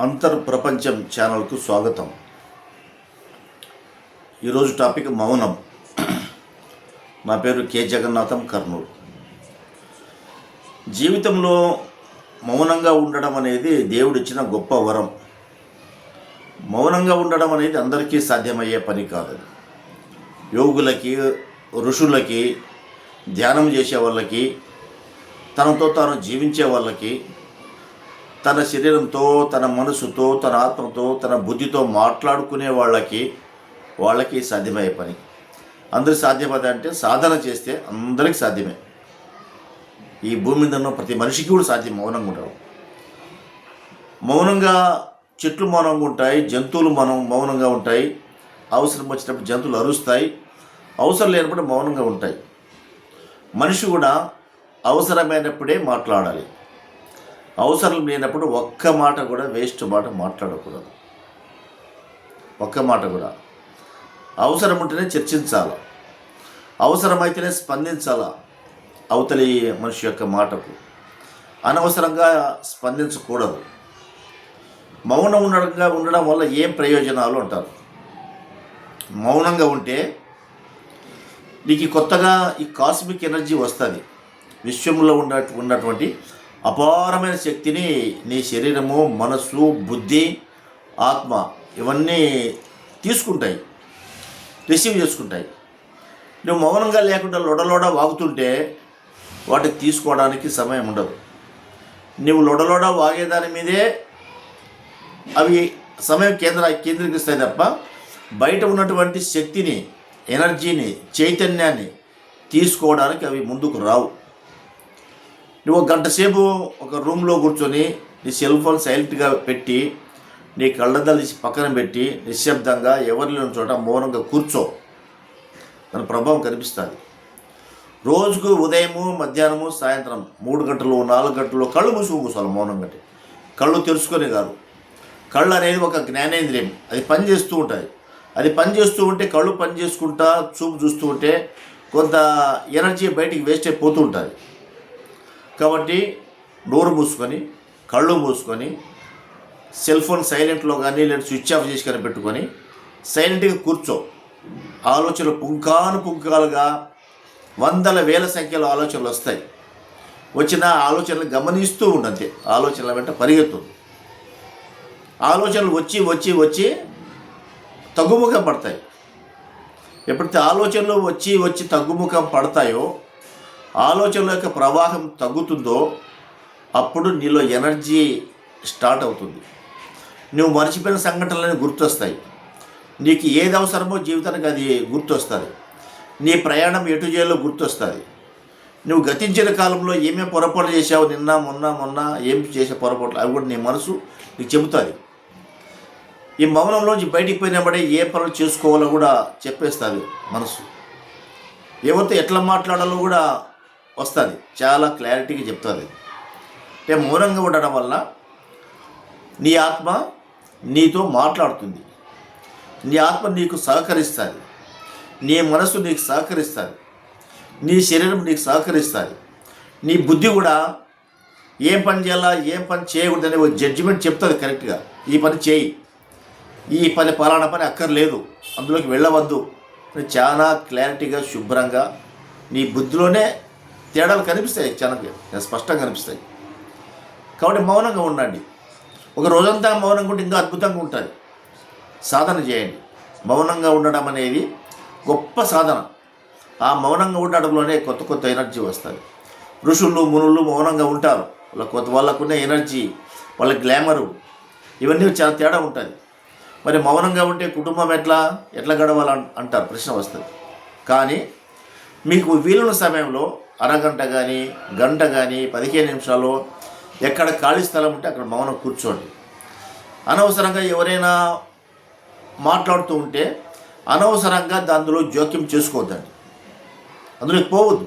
అంతర్ప్రపంచం ఛానల్కు స్వాగతం. ఈరోజు టాపిక్ మౌనం. నా పేరు కె జగన్నాథం, కర్నూలు. జీవితంలో మౌనంగా ఉండడం అనేది దేవుడిచ్చిన గొప్ప వరం. మౌనంగా ఉండడం అనేది అందరికీ సాధ్యమయ్యే పని కాదు. యోగులకి, ఋషులకి, ధ్యానం చేసే వాళ్ళకి, తనతో తాను జీవించే వాళ్ళకి, తన శరీరంతో, తన మనసుతో, తన ఆత్మతో, తన బుద్ధితో మాట్లాడుకునే వాళ్ళకి సాధ్యమయ్యే పని. అందరికి సాధ్యమదే అంటే సాధన చేస్తే అందరికీ సాధ్యమే. ఈ భూమి మీద ఉన్న ప్రతి మనిషికి కూడా సాధ్యం మౌనంగా ఉండడం. మౌనంగా చెట్లు మౌనంగా ఉంటాయి, జంతువులు మౌనంగా ఉంటాయి. అవసరం వచ్చినప్పుడు జంతువులు అరుస్తాయి, అవసరం లేనప్పుడు మౌనంగా ఉంటాయి. మనిషి కూడా అవసరమైనప్పుడే మాట్లాడాలి. అవసరం లేనప్పుడు ఒక్క మాట కూడా వేస్ట్ మాట మాట్లాడకూడదు. ఒక్క మాట కూడా. అవసరం ఉంటేనే చర్చించాలి, అవసరమైతేనే స్పందించాలా అవతలి మనిషి యొక్క మాటకు. అనవసరంగా స్పందించకూడదు. మౌనం ఉండడం వల్ల ఏం ప్రయోజనాలు అంటారు. మౌనంగా ఉంటే నీకు కొత్తగా ఈ కాస్మిక్ ఎనర్జీ వస్తుంది. విశ్వంలో ఉన్నటువంటి అపారమైన శక్తిని నీ శరీరము, మనస్సు, బుద్ధి, ఆత్మ ఇవన్నీ తీసుకుంటాయి, రిసీవ్ చేసుకుంటాయి. నువ్వు మౌనంగా లేకుండా లొడలోడ వాగుతుంటే వాటికి తీసుకోవడానికి సమయం ఉండదు. నువ్వు లొడలోడ వాగేదాని మీదే అవి సమయం కేంద్రీకరిస్తాయి తప్ప బయట ఉన్నటువంటి శక్తిని, ఎనర్జీని, చైతన్యాన్ని తీసుకోవడానికి అవి ముందుకు రావు. నువ్వు ఒక గంట సేపు ఒక రూమ్లో కూర్చొని నీ సెల్ ఫోన్ సైలెంట్గా పెట్టి, నీ కళ్ళద్దాలు తీసి పక్కన పెట్టి, నిశ్శబ్దంగా ఎవరి లేని చోట మౌనంగా కూర్చో. దాని ప్రభావం కనిపిస్తుంది. రోజుకు ఉదయము, మధ్యాహ్నము, సాయంత్రం 3 గంటలు, 4 గంటలు కళ్ళు మూసుకు కూర్చోవాలి మౌనంగా. కళ్ళు తెరుచుకొని కాదు. కళ్ళు అనేది ఒక జ్ఞానేంద్రియం, అది పనిచేస్తూ ఉంటుంది. అది పనిచేస్తూ ఉంటే, కళ్ళు పని చేసుకుంటా చూపు చూస్తూ ఉంటే కొంత ఎనర్జీ బయటికి వేస్ట్ అయిపోతూ ఉంటుంది. కాబట్టి నోరు మూసుకొని, కళ్ళు మూసుకొని, సెల్ ఫోన్ సైలెంట్లో కానీ లేదా స్విచ్ ఆఫ్ చేసి కానీ పెట్టుకొని సైలెంట్గా కూర్చో. ఆలోచనలు పుంకాలుగా వందల వేల సంఖ్యలో ఆలోచనలు వస్తాయి. వచ్చిన ఆలోచనలు గమనిస్తూ ఉండంతే. ఆలోచనల వెంట పరిగెత్తుంది. ఆలోచనలు వచ్చి తగ్గుముఖం పడతాయి. ఎప్పుడైతే ఆలోచనలు వచ్చి తగ్గుముఖం పడతాయో, ఆలోచనల యొక్క ప్రవాహం తగ్గుతుందో, అప్పుడు నీలో ఎనర్జీ స్టార్ట్ అవుతుంది. నువ్వు మర్చిపోయిన సంఘటనలని గుర్తొస్తాయి. నీకు ఏది అవసరమో జీవితానికి అది గుర్తొస్తుంది. నీ ప్రయాణం ఎటు చేయాలో గుర్తొస్తుంది. నువ్వు గతించిన కాలంలో ఏమేమి పొరపాటు చేసావు, నిన్న మొన్న ఏం చేసే పొరపాట్లు, అవి కూడా నీ మనసు నీకు చెబుతుంది. ఈ మౌనంలోంచి బయటికి పోయినప్పుడే ఏ పనులు చేసుకోవాలో కూడా చెప్పేస్తుంది మనసు. ఎవరితో ఎట్లా మాట్లాడాలో కూడా వస్తుంది, చాలా క్లారిటీగా చెప్తుంది. అంటే మౌనంగా ఉండడం వల్ల నీ ఆత్మ నీతో మాట్లాడుతుంది. నీ ఆత్మ నీకు సహకరిస్తుంది, నీ మనసు నీకు సహకరిస్తుంది, నీ శరీరం నీకు సహకరిస్తుంది. నీ బుద్ధి కూడా ఏం పని చేయాలా, ఏం పని చేయకూడదు అనే ఒక జడ్జిమెంట్ చెప్తుంది కరెక్ట్గా. ఈ పని చేయి, ఈ పని పలానా పని అక్కర్లేదు, అందులోకి వెళ్ళవద్దు అని చాలా క్లారిటీగా, శుభ్రంగా నీ బుద్ధిలోనే తేడాలు కనిపిస్తాయి, చాలా స్పష్టంగా కనిపిస్తాయి. కాబట్టి మౌనంగా ఉండండి. ఒక రోజంతా మౌనంగా ఉంటే ఇంకా అద్భుతంగా ఉంటుంది. సాధన చేయండి. మౌనంగా ఉండడం అనేది గొప్ప సాధన. ఆ మౌనంగా ఉండడంలోనే కొత్త ఎనర్జీ వస్తుంది. ఋషులు, మునులు మౌనంగా ఉంటారు. వాళ్ళకున్న ఎనర్జీ, వాళ్ళ గ్లామరు, ఇవన్నీ చాలా తేడా ఉంటుంది. మరి మౌనంగా ఉంటే కుటుంబం ఎట్లా గడవాలని అంటారు, ప్రశ్న వస్తుంది. కానీ మీకు వీలున్న సమయంలో అరగంట కానీ, గంట కానీ, 15 నిమిషాలు ఎక్కడ ఖాళీ స్థలం ఉంటే అక్కడ మౌనం కూర్చోండి. అనవసరంగా ఎవరైనా మాట్లాడుతూ ఉంటే అనవసరంగా అందులో జోక్యం చేసుకోవద్దండి. అందులోకి పోవద్దు.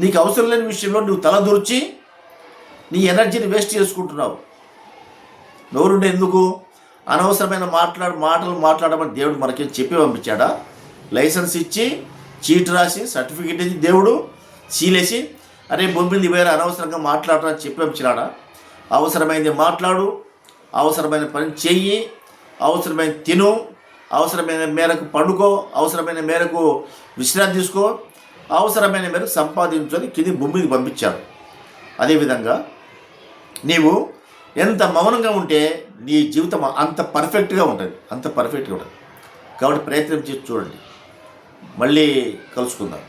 నీకు అవసరం లేని విషయంలో నువ్వు తలదూర్చి నీ ఎనర్జీని వేస్ట్ చేసుకుంటున్నావు. నోరుండే ఎందుకు? అనవసరమైన మాటలు మాట్లాడమని దేవుడు మనకేం చెప్పి పంపించాడా? లైసెన్స్ ఇచ్చి, చీట్ రాసి, సర్టిఫికేట్ ఇచ్చి, దేవుడు సీలేసి, అరే భూమి మీద వేరే అనవసరంగా మాట్లాడటం చెప్పి పంపించినాడా? అవసరమైంది మాట్లాడు, అవసరమైన పని చెయ్యి, అవసరమైన తిను, అవసరమైన మేరకు పండుకో, అవసరమైన మేరకు విశ్రాంతి తీసుకో, అవసరమైన మేరకు సంపాదించుకొని కింది భూమి మీద పంపించాడు. అదేవిధంగా నీవు ఎంత మౌనంగా ఉంటే నీ జీవితం అంత పర్ఫెక్ట్గా ఉంటుంది, అంత పర్ఫెక్ట్గా ఉంటుంది. కాబట్టి ప్రయత్నం చేసి చూడండి. మళ్ళీ కలుసుకుందాం.